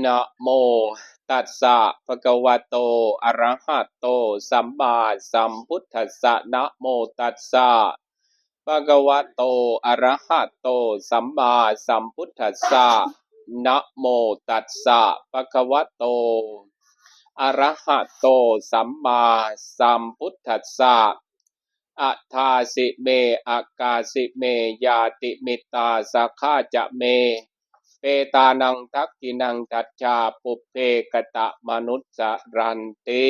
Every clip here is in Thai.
นะโมตัสสะภะคะวะโตอะระหะโตสัมมาสัมพุทธัสสะนะโมตัสสะภะคะวะโตอะระหะโตสัมมาสัมพุทธัสสะนะโมตัสสะภะคะวะโตอะระหะโตสัมมาสัมพุทธัสสะอะทาสิเมอากาสิเมยาติมิตาสักขาจะเมเปตานังทักขินังตัจจาปุพเพกตะมนุสสรันติ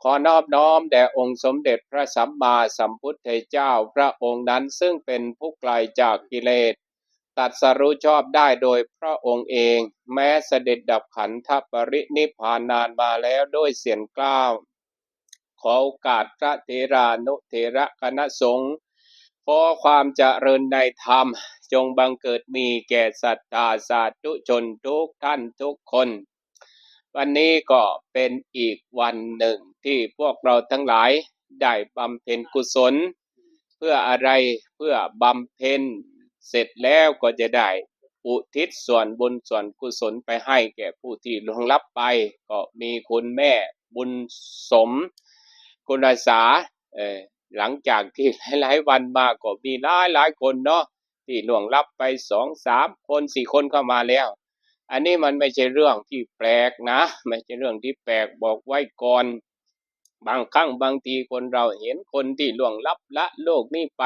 ขอนอบน้อมแด่องค์สมเด็จพระสัมมาสัมพุทธเจ้าพระองค์นั้นซึ่งเป็นผู้ไกลจากกิเลสตรัสรู้ชอบได้โดยพระองค์เองแม้เสด็จดับขันธปรินิพพานนานมาแล้วด้วยเสียงกล้าวขอโอกาสพระเถรานุเถระคณะสงฆ์ขอความเจริญในธรรมจงบังเกิดมีแก่ศรัทธาสาธุชนทุกท่านทุกคนวันนี้ก็เป็นอีกวันหนึ่งที่พวกเราทั้งหลายได้บำเพ็ญกุศลเพื่ออะไรเพื่อบำเพ็ญเสร็จแล้วก็จะได้อุทิศส่วนบุญส่วนกุศลไปให้แก่ผู้ที่ล่วงลับไปก็มีคุณแม่บุญสมคุณอาสาหลังจากที่หลายๆวันมาก็มีหลายคนเนาะที่ล่วงลับไป2-3 คน4 คนเข้ามาแล้วอันนี้มันไม่ใช่เรื่องที่แปลกนะไม่ใช่เรื่องที่แปลกบอกไว้ก่อนบางครั้งบางทีคนเราเห็นคนที่ล่วงลับละโลกนี้ไป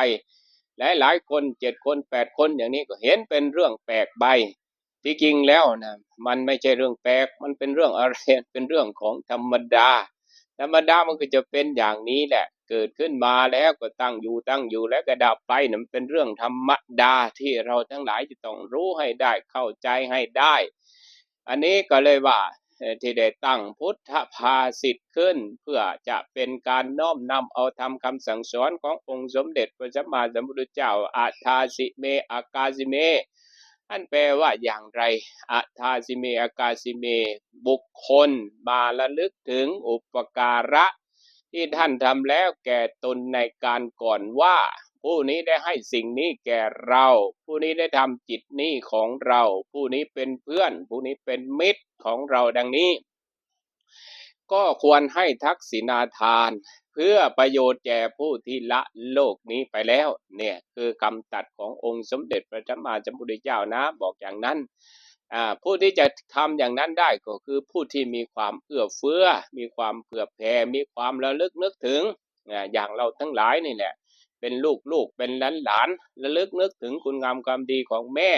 หลายคน7 คน8 คนอย่างนี้ก็เห็นเป็นเรื่องแปลกไปที่จริงแล้วนะมันไม่ใช่เรื่องแปลกมันเป็นเรื่องอะไรเป็นเรื่องของธรรมดามันก็จะเป็นอย่างนี้แหละเกิดขึ้นมาแล้วก็ตั้งอยู่แล้วก็ดับไปนั่นเป็นเรื่องธรรมดาที่เราทั้งหลายจะต้องรู้ให้ได้เข้าใจให้ได้อันนี้ก็เลยว่าที่ได้ตั้งพุทธภาษิตขึ้นเพื่อจะเป็นการน้อมนำเอาธรรมคำสั่งสอนขององค์สมเด็จพระสัมมาสัมพุทธเจ้าอาทาสิเมอากาสิเมอันแปลว่าอย่างไรอาทาสิเมอากาสิเมบุคคลมาระลึกถึงอุปการะที่ท่านทำแล้วแก่ตนในการก่อนว่าผู้นี้ได้ให้สิ่งนี้แก่เราผู้นี้ได้ทำจิตนี้ของเราผู้นี้เป็นเพื่อนผู้นี้เป็นมิตรของเราดังนี้ก็ควรให้ทักษิณาทานเพื่อประโยชน์แก่ผู้ที่ละโลกนี้ไปแล้วเนี่ยคือคำตรัสขององค์สมเด็จพระสัมมาสัมพุทธเจ้านะบอกอย่างนั้นผู้ที่จะทำอย่างนั้นได้ก็คือผู้ที่มีความเอื้อเฟื้อมีความเผื่อแผ่มีความระลึกนึกถึงอย่างเราทั้งหลายนี่แหละเป็นลูกเป็นหลานระลึกนึกถึงคุณงามความดีของแม่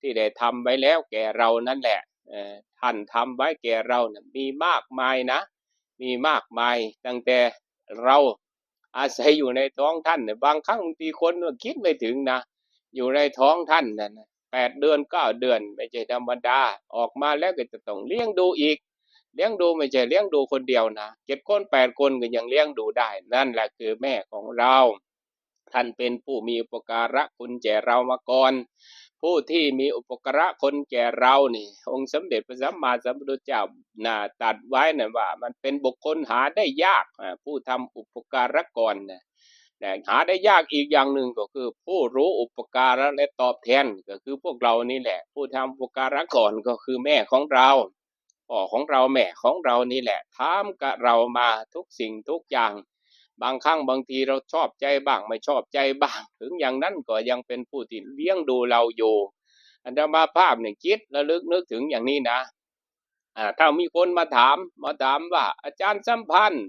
ที่ได้ทำไว้แล้วแก่เรานั่นแหละท่านทำไว้แก่เรานะมีมากมายนะมีมากมายตั้งแต่เราอาศัยอยู่ในท้องท่านบางครั้งบางทีคนคิดไม่ถึงนะอยู่ในท้องท่านนั่น8 เดือน9 เดือนไม่ใช่ธรรมดาออกมาแล้วก็จะต้องเลี้ยงดูอีกเลี้ยงดูไม่ใช่เลี้ยงดูคนเดียวนะ7 คน8 คนก็ยังเลี้ยงดูได้นั่นแหละคือแม่ของเราท่านเป็นผู้มีอุปการะคุณแก่เรามาก่อนผู้ที่มีอุปการะคนแก่เรานี่องค์สมเด็จพระสัมมาสัมพุทธเจ้าตรัสไว้นะว่ามันเป็นบุคคลหาได้ยากผู้ทำอุปการะก่อนแต่หาได้ยากอีกอย่างหนึ่งก็คือผู้รู้อุปการะและตอบแทนก็คือพวกเรานี่แหละผู้ทำอุปการะก่อนก็คือแม่ของเราพ่อของเราแม่ของเรานี่แหละทำกับเรามาทุกสิ่งทุกอย่างบางครั้งบางทีเราชอบใจบ้างไม่ชอบใจบ้างถึงอย่างนั้นก็ยังเป็นผู้ที่เลี้ยงดูเราอยู่อาตมาภาพเนี่ยคิดระลึกนึกถึงอย่างนี้นะถ้ามีคนมาถามว่าอาจารย์สัมพันธ์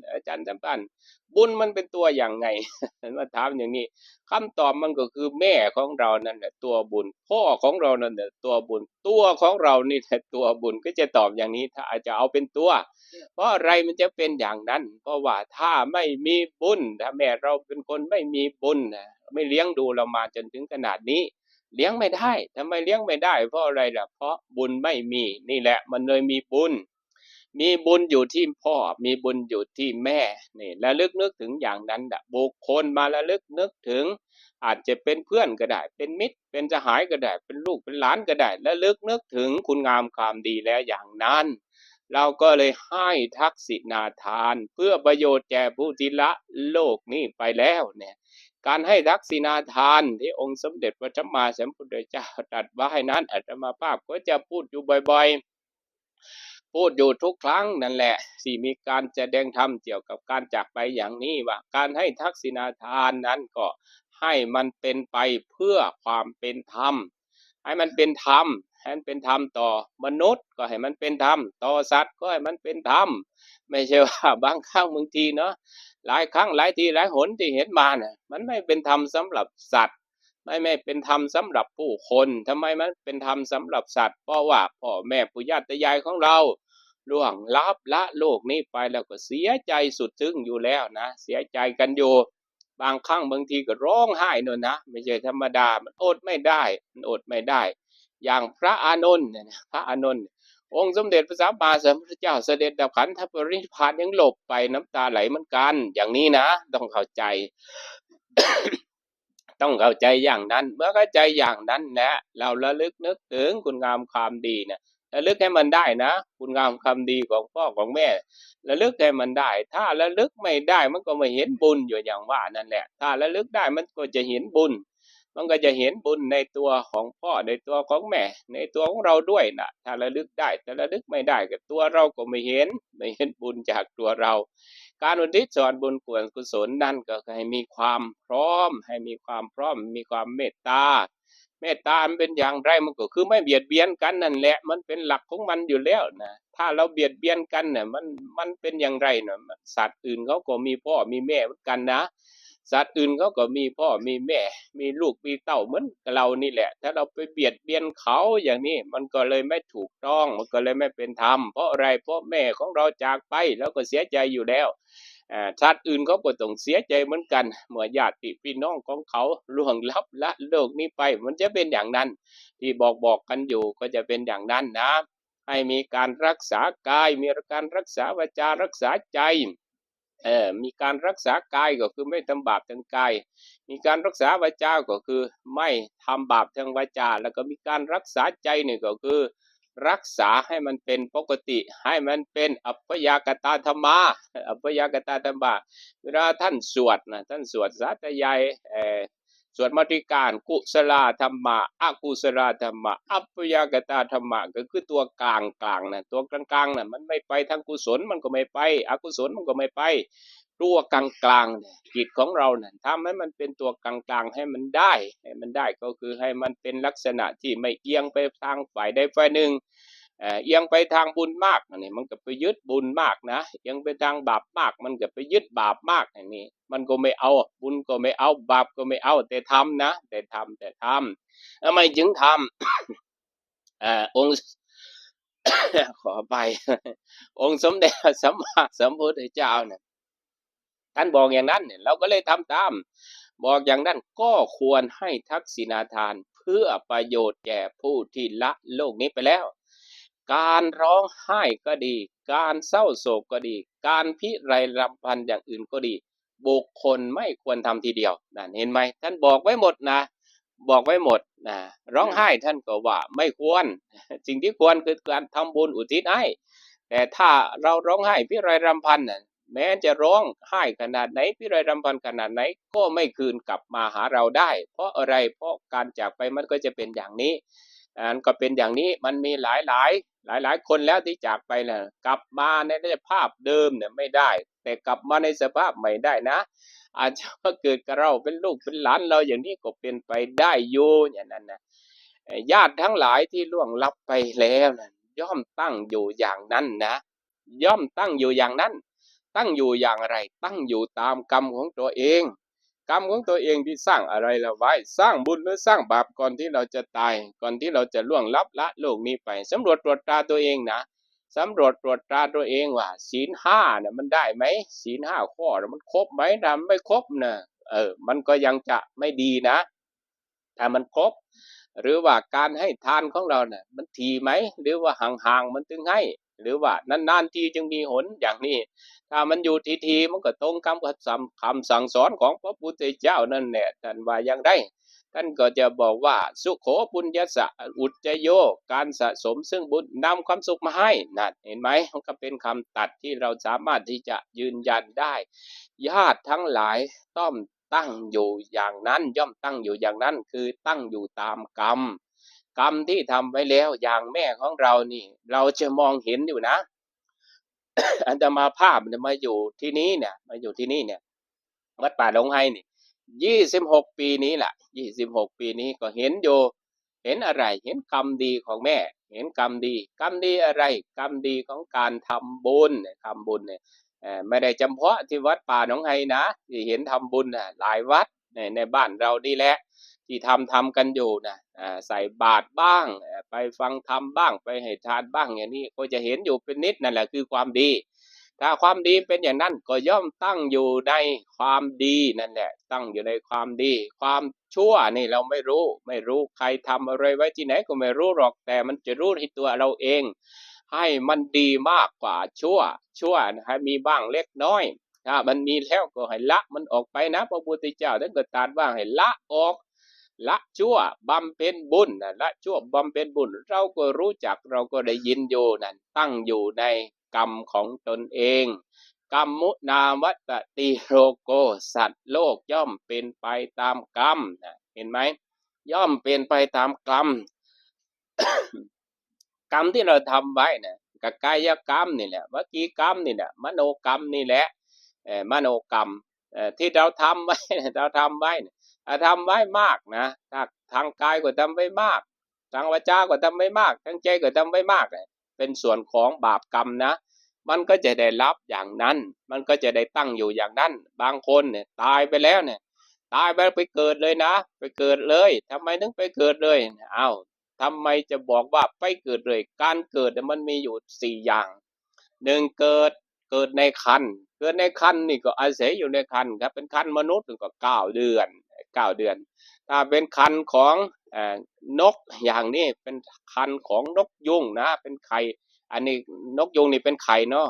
บุญมันเป็นตัวอย่างไงมาถามอย่างนี้คำตอบมันก็คือแม่ของเรานั่นแหละตัวบุญพ่อของเรานั่นแหละตัวบุญตัวของเรานี่แหละตัวบุญก็จะตอบอย่างนี้ถ้าอาจจะเอาเป็นตัวเพราะอะไรมันจะเป็นอย่างนั้นเพราะว่าถ้าไม่มีบุญถ้าแม่เราเป็นคนไม่มีบุญไม่เลี้ยงดูเรามาจนถึงขนาดนี้เลี้ยงไม่ได้ทำไมเลี้ยงไม่ได้เพราะอะไรล่ะเพราะบุญไม่มีนี่แหละมันเลยมีบุญอยู่ที่พ่อมีบุญอยู่ที่แม่นี่ระลึกนึกถึงอย่างนั้นบุคคลมาระลึกนึกถึงอาจจะเป็นเพื่อนก็ได้เป็นมิตรเป็นสหายก็ได้เป็นลูกเป็นหลานก็ได้ระลึกนึกถึงคุณงามความดีแล้วอย่างนั้นเราก็เลยให้ทักษิณาทานเพื่อประโยชน์แก่ผู้ที่ละโลกนี้ไปแล้วเนี่ยการให้ทักษิณาทานที่องค์สมเด็จพระสัมมาสัมพุทธเจ้าตรัสไว้นั้นอาตมาภาพก็จะพูดอยู่บ่อย พูดอยู่ทุกครั้งนั่นแหละที่มีการแสดงธรรมเกี่ยวกับการจากไปอย่างนี้ว่าการให้ทักษิณาทานนั้นก็ให้มันเป็นไปเพื่อความเป็นธรรมให้มันเป็นธรรมให้มันเป็นธรรมต่อมนุษย์ก็ให้มันเป็นธรรมต่อสัตว์ก็ให้มันเป็นธรรมไม่ใช่ว่าบางครั้งบางทีเนาะหลายครั้งหลายทีหลายหนที่เห็นมาเนี่ยมันไม่เป็นธรรมสำหรับสัตว์ไม่เป็นธรรมสำหรับผู้คนทำไมมันเป็นธรรมสำหรับสัตว์เพราะว่าพ่อแม่ปู่ย่าตายายของเราล่วงลับละโลกนี้ไปแล้วก็เสียใจสุดซึ้งอยู่แล้วนะเสียใจกันอยู่บางครั้งบางทีก็ร้องไห้นู่นนะไม่ใช่ธรรมดามันอดไม่ได้มันอดไม่ได้อย่างพระอานนท์เนี่ยนะพระอานนท์องค์สมเด็จพระสัมมาสัมพุทธเจ้าเสด็จดับขันธปรินิพพานยังหลบไปน้ำตาไหลเหมือนกันอย่างนี้นะต้องเข้าใจ ต้องเข้าใจอย่างนั้นเมื่อเข้าใจอย่างนั้นนะเราระลึกนึกถึงคุณงามความดีเนี่ยระลึกให้มันได้นะคุณงามความดีของพ่อของแม่ระลึกให้มันได้ถ้าระลึกไม่ได้มันก็ไม่เห็นบุญอยู่อย่างว่านั่นแหละถ้าระลึกได้มันก็จะเห็นบุญมันก็จะเห็นบุญในตัวของพ่อในตัวของแม่ในตัวของเราด้วยนะถ้าระลึกได้แต่ระลึกไม่ได้กับตัวเราก็ไม่เห็นบุญจากตัวเราการอุทิศส่วนบุญกุศลนั่นก็ให้มีความพร้อมให้มีความพร้อมมีความเมตตาเมตตามันเป็นอย่างไรมันก็คือไม่เบียดเบียนกันนั่นแหละมันเป็นหลักของมันอยู่แล้วนะถ้าเราเบียดเบียนกันเนี่ยมันเป็นอย่างไรนะสัตว์อื่นเขาก็มีพ่อมีแม่เหมือนกันนะสัตว์อื่นเขาก็มีพ่อมีแม่มีลูกมีเต้าเหมือนเรานี่แหละถ้าเราไปเบียดเบียนเขาอย่างนี้มันก็เลยไม่ถูกต้องมันก็เลยไม่เป็นธรรมเพราะอะไรเพราะแม่ของเราจากไปแล้วก็เสียใจอยู่แล้วชาติอื่นเขาก็ต้องเสียใจเหมือนกันเมื่อญาติพี่น้องของเขาล่วงลับละโลกนี้ไปมันจะเป็นอย่างนั้นที่บอกกันอยู่ก็จะเป็นอย่างนั้นนะให้มีการรักษากายมีการรักษาวาจารักษาใจมีการรักษากายก็คือไม่ทำบาปทางกายมีการรักษาวาจาก็คือไม่ทำบาปทางวาจาแล้วก็มีการรักษาใจนี่ก็คือรักษาให้มันเป็นปกติให้มันเป็นอัปปยากตาธรรมะอัปปยากตาธรรมะเวลาท่านสวดนะท่านสวดสาธยายสวดมาติการกุศลธรรมะอกุศลธรรมะอัปปยากตาธรรมะก็คือตัวกลางกลางนะตัวกลางกลางนะมันไม่ไปทางกุศลมันก็ไม่ไปอกุศลมันก็ไม่ไปตัวกลางกลางจิตของเราเนี่ยทำให้มันเป็นตัวกลางกลางให้มันได้ก็คือให้มันเป็นลักษณะที่ไม่เอียงไปทางฝ่ายใดฝ่ายหนึ่งเอียงไปทางบุญมากนี่มันก็ไปยึดบุญมากนะเอียงไปทางบาปมากมันก็ไปยึดบาปมากอย่างนี้มันก็ไม่เอาบุญก็ไม่เอาบาปก็ไม่เอาแต่ทำนะแต่ทำทำไมจึงทำองค์ ขอไปองค์สมเด็จสัมมาสัมพุทธเจ้าเนี่ยท่านบอกอย่างนั้นเนี่ยเราก็เลยทำตามบอกอย่างนั้นก็ควรให้ทักษิณาทานเพื่อประโยชน์แก่ผู้ที่ละโลกนี้ไปแล้วการร้องไห้ก็ดีการเศร้าโศกก็ดีการพิไรรำพันอย่างอื่นก็ดีบุคคลไม่ควรทำทีเดียวนั่นเห็นไหมท่านบอกไว้หมดนะบอกไว้หมดนะร้องไห้ท่านก็ว่าไม่ควรสิ่งที่ควรคือการทำบุญอุทิศให้แต่ถ้าเราร้องไห้พิไรรำพันน่ะแม้จะร้องไห้ขนาดไหนพิไรรำพันขนาดไหนก็ไม่คืนกลับมาหาเราได้เพราะอะไรเพราะการจากไปมันก็จะเป็นอย่างนี้ก็เป็นอย่างนี้มันมีหลายคนแล้วที่จากไปน่ะกลับมาในสภาพเดิมเนี่ยไม่ได้แต่กลับมาในสภาพใหม่ได้นะอาจจะเกิดกับเราเป็นลูกเป็นหลานเราอย่างนี้ก็เป็นไปได้อยู่อย่างนั้นนะญาติทั้งหลายที่ล่วงลับไปแล้วนะย่อมตั้งอยู่อย่างนั้นนะย่อมตั้งอยู่อย่างนั้นตั้งอยู่อย่างไรตั้งอยู่ตามกรรมของตัวเองกรรมของตัวเองที่สร้างอะไรเราไว้สร้างบุญหรือสร้างบาปก่อนที่เราจะตายก่อนที่เราจะล่วงลับละโลกนี้ไปสำรวจตรวจตราตัวเองนะสำรวจตรวจตราตัวเองว่าศีลห้าเนี่ยมันได้ไหมศีลห้าข้อมันครบไหมถ้าไม่ครบนะมันก็ยังจะไม่ดีนะถ้ามันครบหรือว่าการให้ทานของเราเนี่ยมันทีไหมหรือว่าห่างๆมันถึงให้หรือว่านานๆทีจึงมีหนอย่างนี้ถ้ามันอยู่ทีมันก็ตรงคำสั่งสอนของพระพุทธเจ้านั่นแหละท่านว่าอย่างไรท่านก็จะบอกว่าสุโขปุญญสะอุจจโยการสะสมซึ่งบุญนำความสุขมาให้นั่นเห็นไหมมันก็เป็นคำตัดที่เราสามารถที่จะยืนยันได้ญาติทั้งหลายต้องตั้งอยู่อย่างนั้นย่อมตั้งอยู่อย่างนั้นคือตั้งอยู่ตามกรรม กรรมที่ทำไว้แล้วอย่างแม่ของเรานี่เราจะมองเห็นอยู่นะ อาตมาภาพมาอยู่ที่นี้เนี่ยมาอยู่ที่นี่เนี่ยวัดป่าดงไฮนี่26 ปีนี้แหละ26 ปีนี้ก็เห็นอยู่เห็นอะไรเห็นกรรมดีของแม่เห็นกรรมดีอะไรกรรมดีของการทำบุญทำบุญเนี่ยไม่ได้เฉพาะที่วัดป่าหนองไฮนะที่เห็นทำบุญหลายวัดในบ้านเรานี่แหละที่ทำกันอยู่นะใส่บาตรบ้างไปฟังธรรมบ้างไปให้ทานบ้างอย่างนี้ก็จะเห็นอยู่เป็นนิดนั่นแหละคือความดีถ้าความดีเป็นอย่างนั้นก็ย่อมตั้งอยู่ในความดีนั่นแหละตั้งอยู่ในความดีความชั่วนี่เราไม่รู้ใครทำอะไรไว้ที่ไหนก็ไม่รู้หรอกแต่มันจะรู้ที่ตัวเราเองให้มันดีมากกว่าชั่วให้มีบ้างเล็กน้อยถ้ามันมีแล้วก็ให้ละมันออกไปนะพระพุทธเจ้าท่านก็ตรัสว่าให้ละออกละชั่วบำเพ็ญบุญละชั่วบำเพ็ญบุญเราก็รู้จักเราก็ได้ยินอยู่นั่นตั้งอยู่ในกรรมของตนเองกรรมุนาวัตติโรโกสัตว์โลกย่อมเป็นไปตามกรรมเห็นไหมย่อมเป็นไปตามกรรม กรรมที่เราทำไว้เนี่ยกับกายกรรมนี่แหละวจีกรรมนี่แหละมโนกรรมนี่แหละมโนกรรมที่เราทำไว้เราทำไว้ทำไว้มากนะถ้าทางกายก็ทำไว้มากทางวาจาก็ทำไว้มากทางใจก็ทำไว้มากเป็นส่วนของบาปกรรมนะมันก็จะได้รับอย่างนั้นมันก็จะได้ตั้งอยู่อย่างนั้นบางคนเนี่ยตายไปแล้วเนี่ยตายไปเกิดเลยนะไปเกิดเลยทำไมถึงไปเกิดเลยเอ้าทำไมจะบอกว่าไปเกิดเลยการเกิดมันมีอยู่4อย่างหนึ่งเกิดในครรภ์เกิดในครรภ์นี่ก็อาศัยอยู่ในครรภ์ครับเป็นครรภ์มนุษย์ก็9 เดือนถ้าเป็นครรภ์ของนกอย่างนี้เป็นครรภ์ของนกยุงนะเป็นไข่อันนี้นกยุงนี่เป็นไข่เนาะ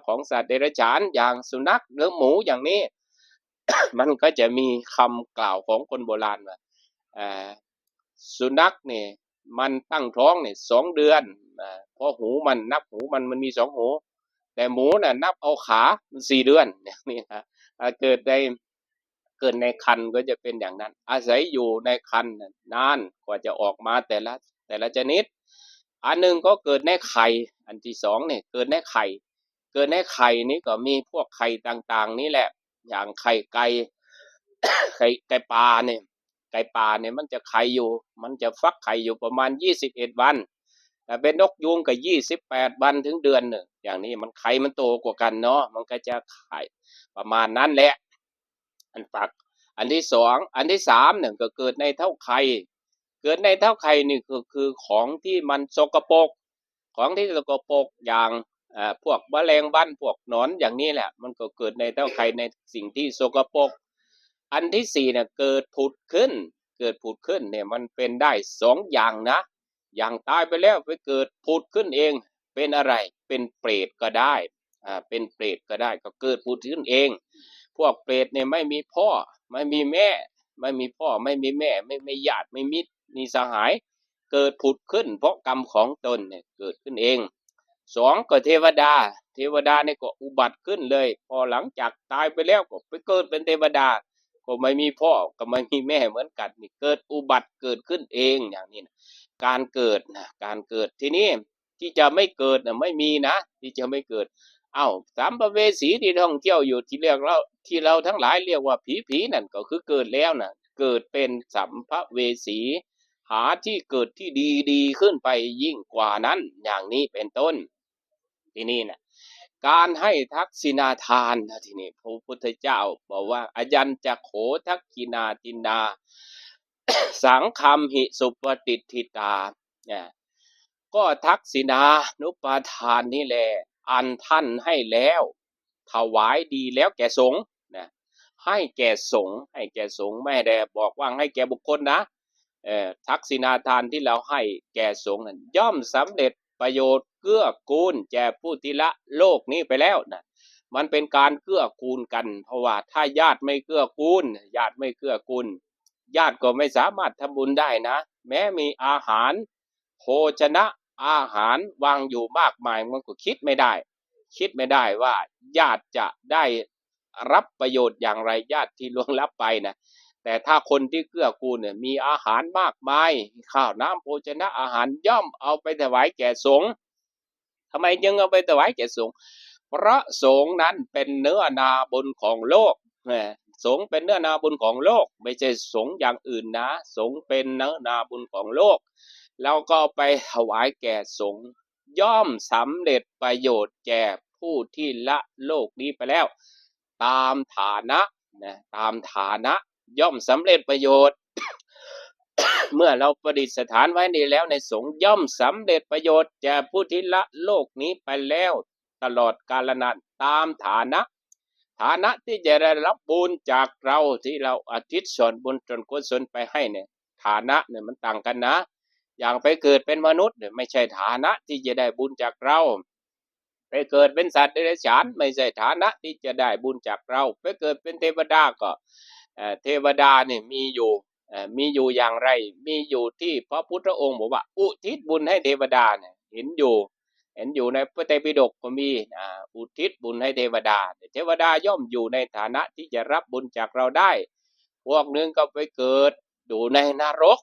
ของสัตว์เดรัจฉานอย่างสุนัขหรือหมูอย่างนี้ มันก็จะมีคำกล่าวของคนโบราณว่าสุนัขเนี่ยมันตั้งท้องเนี่ย2 เดือนเพราะหูมันนับหูมันมี2 หูแต่หมูน่ะนับเอาขา4 เดือนอย่างนี้นะเกิดในครรภ์ก็จะเป็นอย่างนั้นอาศัยอยู่ในครรภ์นานกว่าจะออกมาแต่ละชนิดอันหนึ่งก็เกิดในไข่อันที่2เนี่ยเกิดในไข่นี่ก็มีพวกไข่ต่างๆนี่แหละอย่างไข่ไก่ไก่ปลาเนี่ยมันจะไข่อยู่มันจะฟักไข่อยู่ประมาณ21 วันแต่เป็นนกยุงก็28 วันถึงเดือนหนึ่งอย่างนี้มันไข่มันโตกว่ากันเนาะมันก็จะไข่ประมาณนั้นแหละอันฝักอันที่2อันที่3เนี่ยก็เกิดในเท่าไข่นี่คือของที่มันสกปรกของที่สกปรกอย่างพวกแมลงวันพวกหนอนอย่างนี้แหละมันก็เกิดในเท่าไข่ในสิ่งที่สกปรกอันที่4เนี่ยเกิดผุดขึ้นเนี่ยมันเป็นได้2อย่างนะอย่างตายไปแล้วไปเกิดผุดขึ้นเองเป็นอะไรเป็นเปรตก็ได้เป็นเปรตก็ได้ก็เกิดผุดขึ้นเองพวกเปรตเนี่ยไม่มีพ่อไม่มีแม่ไม่มีพ่อไม่มีแม่ไม่มีญาติไม่มีสหายเกิดผุดขึ้นเพราะกรรมของตนเนี่ยเกิดขึ้นเอง2ก็เทวดาเนี่ยก็อุบัติขึ้นเลยพอหลังจากตายไปแล้วก็ไปเกิดเป็นเทวดาก็ไม่มีพ่อก็ไม่มีแม่เหมือนกันนี่เกิดอุบัติเกิดขึ้นเองอย่างนี้นะการเกิดทีนี้ที่จะไม่เกิดไม่มีนะที่จะไม่เกิดสัมภเวสีที่ท่องเที่ยวอยู่ที่เราทั้งหลายเรียกว่าผีนั่นก็คือเกิดแล้วนะเกิดเป็นสัมภเวสีหาที่เกิดที่ดีขึ้นไปยิ่งกว่านั้นอย่างนี้เป็นต้นที่นี่นะการให้ทักษิณาทานนะทีนี้พระพุทธเจ้าบอกว่าอายัญจะโขทักขินาตินา สังคัมหิสุปฏิทิตาเนี่ยก็ทักษิณานุปทานนี่แหละอันท่านให้แล้วถวายดีแล้วแก่สงฆ์นะให้แก่สงฆ์ไม่ได้บอกว่าให้แก่บุคคลนะทักษิณาทานที่เราให้แก่สงฆ์นั้นย่อมสำเร็จประโยชน์เกื้อกูลแก่ผู้ที่ละโลกนี้ไปแล้วนะมันเป็นการเกื้อกูลกันเพราะว่าถ้าญาติไม่เกื้อกูลญาติก็ไม่สามารถทำบุญได้นะแม้มีอาหารโภชนะอาหารวางอยู่มากมายมันก็คิดไม่ได้ว่าญาติจะได้รับประโยชน์อย่างไรญาติที่ล่วงลับไปนะ แต่ถ้าคนที่เกื้อกูลเนี่ยมีอาหารมากมายข้าวน้ำโภชนะอาหารย่อมเอาไปถวายแก่สงฆ์ทำไมจึงเอาไปถวายแก่สงฆ์เพราะสงฆ์นั้นเป็นเนื้อนาบุญของโลกสงฆ์เป็นเนื้อนาบุญของโลกไม่ใช่สงฆ์อย่างอื่นนะสงฆ์เป็นเนื้อนาบุญของโลกเราก็ไปถวายแก่สงฆ์ย่อมสำเร็จประโยชน์แก่ผู้ที่ละโลกนี้ไปแล้วตามฐานะตามฐานะย่อมสำเร็จประโยชน์ เมื่อเราประดิษฐานไว้นี้แล้วในสงฆ์ย่อมสำเร็จประโยชน์แก่ผู้ที่ละโลกนี้ไปแล้วตลอดกาลนานตามฐานะที่จะได้รับบุญจากเราที่เราอุทิศส่วนบุญส่วนกุศลไปให้เนี่ยฐานะเนี่ยมันต่างกันนะอย่างไปเกิดเป็นมนุษย์เนี่ยไม่ใช่ฐานะที่จะได้บุญจากเราไปเกิดเป็นสัตว์เดรัจฉานไม่ใช่ฐานะที่จะได้บุญจากเราไปเกิดเป็นเทวดาก็เทวดาเนี่ยมีอยู่อย่างไรมีอยู่ที่พระพุทธองค์บอกว่าอุทิศบุญให้เทวดาเนี่ยเห็นอยู่ในพระไตรปิฎกก็มีอุทิศบุญให้เทวดาเทวดาย่อมอยู่ในฐานะที่จะรับบุญจากเราได้พวกนึงก็ไปเกิดอยู่ในนรก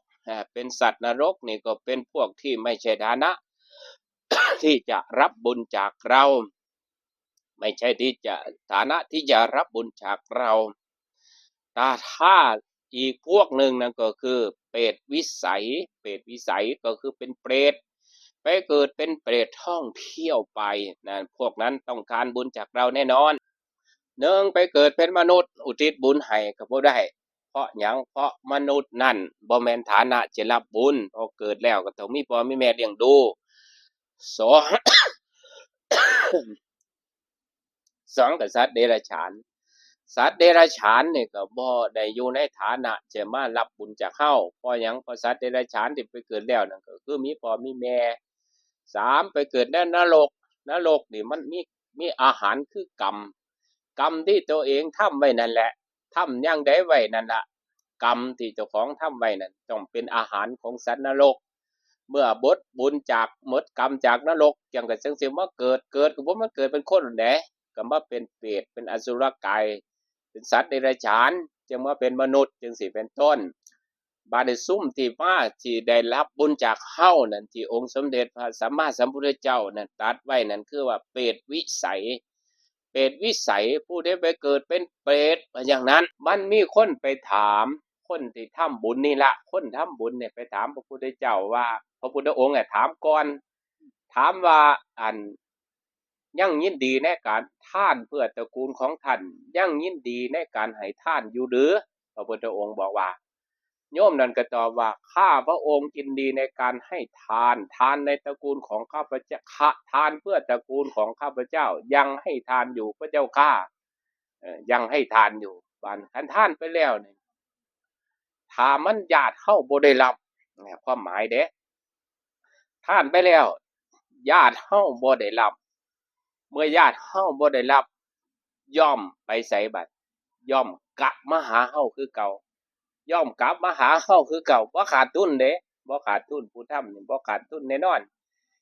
เป็นสัตว์นรกนี่ก็เป็นพวกที่ไม่ใช่ฐานะ ที่จะรับบุญจากเราไม่ใช่ที่จะฐานะที่จะรับบุญจากเราแต่ถ้าอีกพวกหนึ่งนั่นก็คือเปรตวิสัยก็คือเป็นเปรตไปเกิดเป็นเปรตท่องเที่ยวไปนะพวกนั้นต้องการบุญจากเราแน่นอนหนึ่งไปเกิดเป็นมนุษย์อุทิศบุญให้ก็บ่ได้เพราะหยังเพราะมนุษย์นั่นบ่แม่นฐานะจะรับบุญพอเกิดแล้วก็ต้องมีพ่อมีแม่เลี้ยงดูสอง กับสัตว์เดรัจฉานสัตว์เดรัจฉานนี่ก็บ่ได้อยู่ในฐานะจะมารับบุญจากเฮาเพราะหยังเพราะสัตว์เดรัจฉานที่ไปเกิดแล้วนั่นก็คือมีพ่อมีแม่สามไปเกิดในนรกนี่มันมีอาหารคือกรรมที่ตัวเองทำไว้นั่นแหละทำอย่างใดไว้นั่นล่ะกรรมที่เจ้าของทำไว้นั่นต้องเป็นอาหารของสัตว์นรกเมื่อบดบุญจากหมดกรรมจากนรกจังก็จังสิมาเกิดก็บ่มาเกิดเป็นคนแหนก็มาเป็นเปรตเป็นอสุรกายเป็นสัตว์เดรัจฉานจึงมาเป็นมนุษย์จึงสิเป็นต้นบาดซุ่มที่มาที่ได้รับบุญจากเฮานั่นที่องค์สมเด็จพระสัมมาสัมพุทธเจ้านั่นตรัสไว้นั่นคือว่าเปรตวิสัยผู้ได้ไปเกิดเป็นเปรตอย่างนั้นมันมีคนไปถามคนที่ทำบุญนี่ละคนทำบุญเนี่ยไปถามพระพุทธเจ้าว่าพระพุทธองค์ถามก่อนถามว่ายังยินดีในการท่านเพื่อตระกูลของท่านยังยินดีในการให้ท่านอยู่หรือพระพุทธองค์บอกว่าโยมนั่นก็ตอบว่าข้าพระองค์ยินดีในการให้ทานในตระกูลของข้าพเจ้าทานเพื่อตระกูลของข้าพเจ้ายังให้ทานอยู่พระเจ้าข้ายังให้ทานอยู่บานคันท่านไปแล้วนี่ถ้ามันญาติเฮาบ่ได้รับความหมายเด้ท่านไปแล้วญาติเฮาบ่ได้รับเมื่อญาติเฮาบ่ได้รับย่อมไปไสบัดย่อมกลับมาหาเฮาคือเก่าย่อมกลับมาหาเฮาคือเก่าบ่ขาดทุนเด้บ่ขาดทุนผู้ทำนี่บ่ขาดทุนแน่นอน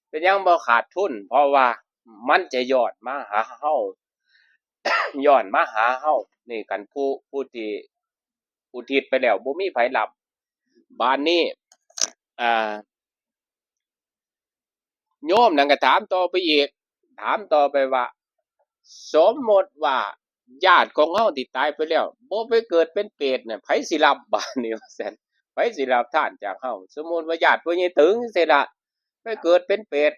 เป็นหยังบ่ขาดทุนเพราะว่ามันจะย้อนมาหาเฮา ย้อนมาหาเฮานี่คันผู้ที่อุทิศไปแล้วบ่มีไผรับบัดนี้โยมนั่นก็ถามต่อไปอีกถามต่อไปว่าสมมติว่าญาติของเฮาที่ตายไปแล้วบ่ไปเกิดเป็นเปรตเนี่ยไผสิรับบาดนี้ว่าซั่นไผสิรับทานจากเฮาสมมุติว่าญาติพ่อใหญ่ตึงจังซี่ล่ะไปเกิดเป็นเปรต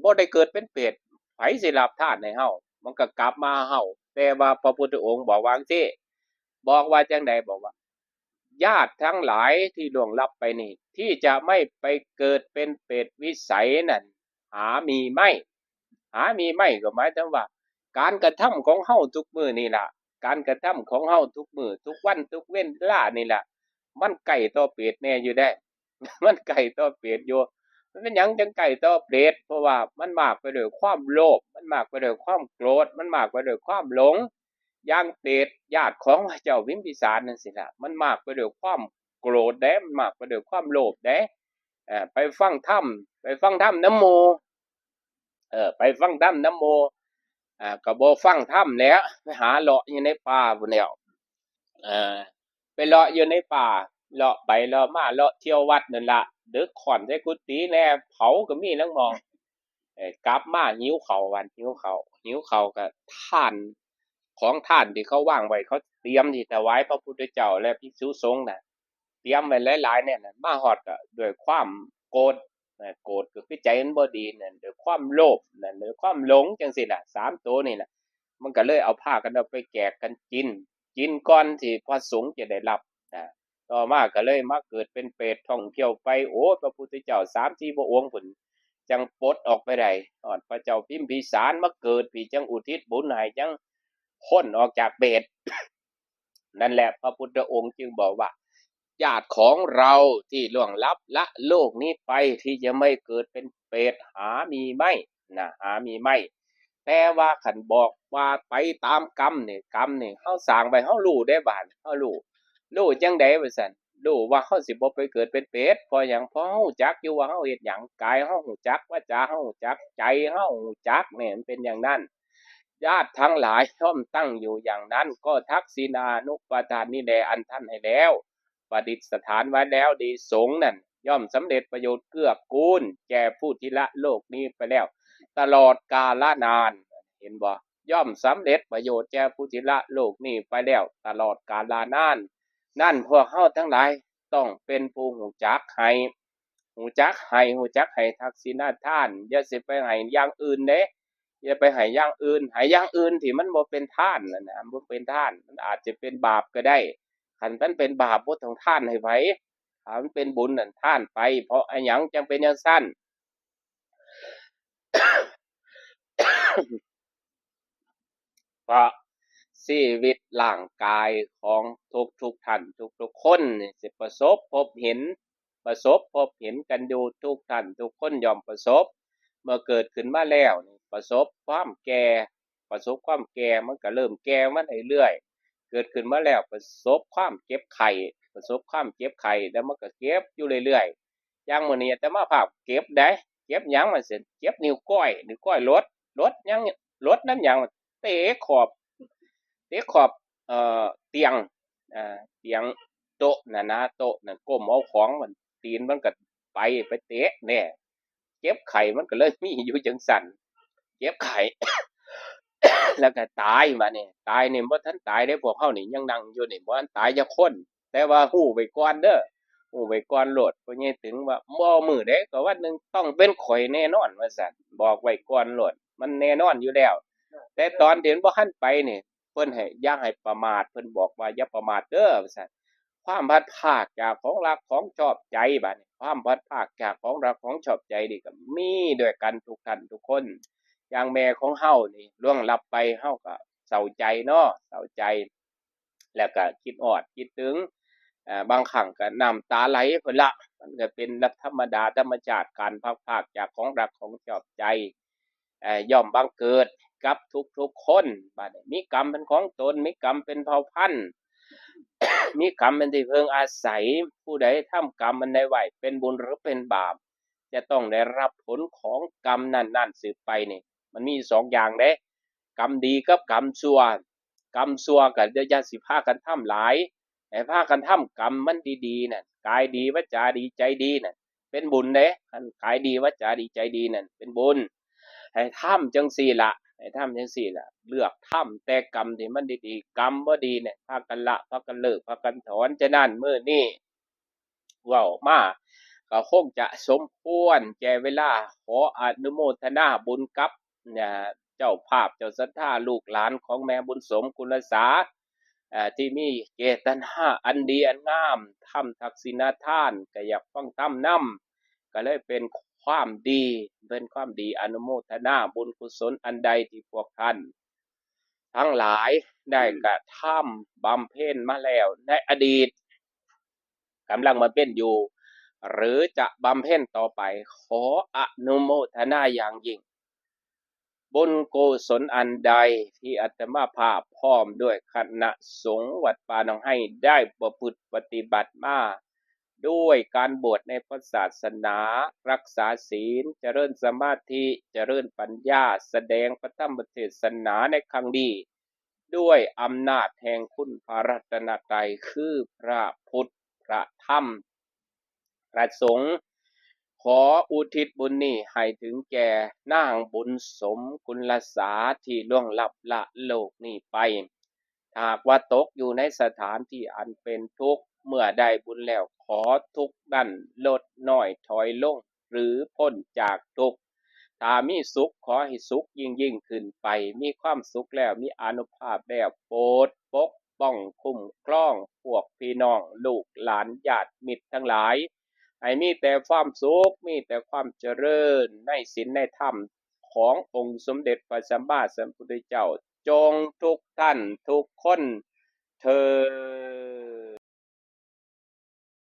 บ่ได้เกิดเป็นเปรตไผสิรับทานให้เฮามันก็กลับมาเฮาแต่ว่าพระพุทธองค์บอกว่าจังซี่บอกว่าจังได๋บอกว่าญาติทั้งหลายที่ล่วงลับไปนี่ที่จะไม่ไปเกิดเป็นเปรตวิสัยนั่นหามีไม่ก็หมายถึงว่าการกระทำของเฮาทุกมื้อนี่ล่ะการกระทำของเฮาทุกมื้อทุกวันทุกเวลานี่ล่ะมันใกล้ต่อเปรตแน่อยู่ได้ มันใกล้ต่อเปรตอยู่มันเป็นหยังจังใกล้ต่อเปรตเพราะว่ามันมากไปด้วยความโลภมันมากไปด้วยความโกรธมันมากไปด้วยความหลงอย่างเปรตญาติของเจ้าวิมพิสารนั่นสิล่ะมันมากไปด้วยความโกรธเด้มันมากไปด้วยความโลภเด้ไปฟังธรรมน้ำโมไปฟังธรรมน้ำโมก็บ่ฟังธรรมแล้วไปหาเลาะอยู่ในป่าพุ่นแล้ว ไปเลาะอยู่ในป่าเลาะไปเลาะมาเลาะเที่ยววัดนั่นละดึกข่อนใส่กุฏิแน่เผาก็มีนังมองกลับมาหิวข้าววันหิวข้าวก็ท่านของท่านที่เขาวางไว้เขาเตรียมที่ถวายพระพุทธเจ้าและภิกษุสงฆ์น่ะเตรียมไว้หลายๆเนี่ยน่ะมาฮอดก็ด้วยความโกรธโกรธก็คือใจมันบ่ดีนั่นด้วยความโลภนั่นด้วยความหลงจังซี่น่ะ3ตัวนี่น่ะมันก็เลยเอาพากันเอาไปแจกกันกินก่อนที่พระสงฆ์จะได้รับนะต่อมาก็เลยมาเกิดเป็นเปรตท่องเที่ยวไปโอ้พระพุทธเจ้า3-4พระองค์พุ่นจังปลดออกไปได้ฮอดพระเจ้าพิมพิสารมาเกิดพี่จังอุทิศบุญให้จังพ้นออกจากเปรต นั่นแหละพระพุทธองค์จึงบอกว่าญาติของเราที่ล่วงลับละโลกนี้ไปที่จะไม่เกิดเป็นเปรตหามีไม่นะหามีไม่แต่ว่าขันบอกว่าไปตามกรรมเนี่ยกรรมเนี่ยเฮาสร้างไปเฮารู้ได้บาดเฮารู้จังได๋ว่าซั่นรู้ว่าเฮาสิบ่ไปเกิดเป็นเปรตเพราะหยังเพราะเฮารู้จักอยู่ว่าเฮาเฮ็ดหยังกายเฮารู้จักวาจาเฮารู้จักใจเฮารู้จักเนี่ยมันเป็นอย่างนั้น ญาติทั้งหลายย่อมตั้งอยู่อย่างนั้นก็ทักษิณานุปทานนิแลอันท่านให้แล้วประดิษฐานไว้แล้วดีสงฆ์นั่นย่อมสำเร็จประโยชน์เกื้อกูลแก่ผู้ที่ละโลกนี้ไปแล้วตลอดกาลนานเห็นบ่ย่อมสำเร็จประโยชน์แก่ผู้ที่ละโลกนี้ไปแล้วตลอดกาลนานนั่นพวกเฮาทั้งหลายต้องเป็นผู้หูจักให้หูจักให้ทักษิณาทานอย่าสิไปให้อย่างอื่นเด้อย่าไปให้อย่างอื่นที่มันบ่เป็นทานนั่นน่ะบ่เป็นทานมันอาจจะเป็นบาปก็ได้คันมันเป็นบาปบ่ต้องทานให้ไผถ้ามันเป็นบุญนั่นทานไปเพราะอิหยังจังเป็นจังซั่น เพราะชีวิตร่างกายของทุกท่านทุกคนนี่สิประสบพบเห็นกันอยู่ทุกท่านทุกคนย่อมประสบเมื่อเกิดขึ้นมาแล้วนี่ประสบความแก่มันก็เริ่มแก่มาเรื่อยๆเกิดขึ้นมาแล้วประสบความเจ็บไข้แล้วมันก็เก็บอยู่เรื่อยๆอย่างมื้อนี้อาตมาภาพเก็บได้เก็บหยังว่าซั่นเจ็บนิ้วก้อยลดหยังลดนำหยัง เตะขอบเตะขอบเตียงเตียงโต๊ะน่ะนะโต๊ะนั่นก้มเอาของมันตีนมันก็ไปเตะแน่เจ็บไข้มันก็เลยมีอยู่จังซั่นเจ็บไข้ แล้วก็ตายบัดนี้ตายนี่บ่ทันตายเด้พวกเฮานี่ยังนั่งอยู่นี่บ่ทันตายจักคนแต่ว่าฮู้ไว้ก่อนเด้อฮู้ไว้ก่อนโลดเพราะงี้ถึงว่าบ่มื้อใดก็วันหนึ่งต้องเป็นข้อยแน่นอนว่าซั่นบอกไว้ก่อนโลดมันแน่นอนอยู่แล้ว แต่ตอนที่บ่ทันไปนี่เพิ่นให้อย่าให้ประมาทเพิ่นบอกว่าอย่าประมาทเด้อว่าซั่นความพลัดพรากจากของรักของชอบใจบัดนี้ความพลัดพรากจากของรักของชอบใจนี่ก็มีด้วยกันทุกท่านทุกคนอย่างแม่ของเฮานี่ล่วงลับไปเฮาก็เศร้าใจเนาะเศร้าใจแล้วก็คิดฮอดคิดถึงบางครั้งก็น้ำตาไหลพุ่นล่ะมันก็เป็นธรรมดาธรรมชาติการพลัดพรากจากของรักของชอบใจย่อมบังเกิด กับทุกๆคนบัดนี้มีกรรมเป็นของตนมีกรรมเป็นเผ่าพันธุ์ มีกรรมเป็นที่พึ่งอาศัยผู้ใดทำกรรมอันใดไว้เป็นบุญหรือเป็นบาปจะต้องได้รับผลของกรรมนั้นๆสืบไปนี่มันมีสองอย่างเด้กรรมดีกับกรรมชั่วกรรมชั่วก็อย่าสิพากันทำหลายให้พากันทำกรรมมันดีๆน่ะกายดีวาจาดีใจดีน่ะเป็นบุญเด้คันกายดีวาจาดีใจดีนั่นเป็นบุญให้ทำจังซี่ล่ะ ให้ทำจังซี่ล่ะเลือกทำแต่กรรมที่มันดีๆกรรมบ่ดีเนี่ยพากันละพากันเลิกพากันถอนฉะนั้นมื้อนี้เว้ามาก็คงจะสมควรแก่เวลาขออนุโมทนาบุญกับเจ้าภาพเจ้าศรัทธาลูกหลานของแม่บุญสมกุลสาที่มีเจตนาอันดีอันงามทำทักษิณทานก็อยากฟังธรรมนำก็เลยเป็นความดีอนุโมทนาบุญกุศลอันใดที่พวกท่านทั้งหลายได้กระทำบำเพ็ญมาแล้วในอดีตกำลังมาเป็นอยู่หรือจะบำเพ็ญต่อไปขออนุโมทนาอย่างยิ่งบุญกุศลอันใดที่อาตมาภาพพร้อมด้วยคณะสงฆ์วัดป่าหนองไห้ได้ประพฤติปฏิบัติมาด้วยการบวชในพระศาสนารักษาศีลเจริญสมาธิเจริญปัญญาแสดงพระธรรมเทศนาในครั้งนี้ ด้วยอำนาจแห่งคุณพระรัตนตรัยคือพระพุทธพระธรรมพระสงฆ์ขออุทิศบุญนี้ให้ถึงแก่นางบุญสมกุลสาที่ล่วงลับละโลกนี้ไปหากว่าตกอยู่ในสถานที่อันเป็นทุกข์เมื่อได้บุญแล้วขอทุกข์นั้นลดน้อยถอยลงหรือพ้นจากทุกข์ถ้ามีสุขขอให้สุขยิ่งขึ้นไปมีความสุขแล้วมีอานุภาพแล้วโปรดปกป้องคุ้มครองพวกพี่น้องลูกหลานญาติมิตรทั้งหลายให้มีแต่ความสุขมีแต่ความเจริญในศีลในธรรมขององค์สมเด็จพระสัมมาสัมพุทธเจ้าจงทุกท่านทุกคนเทอญ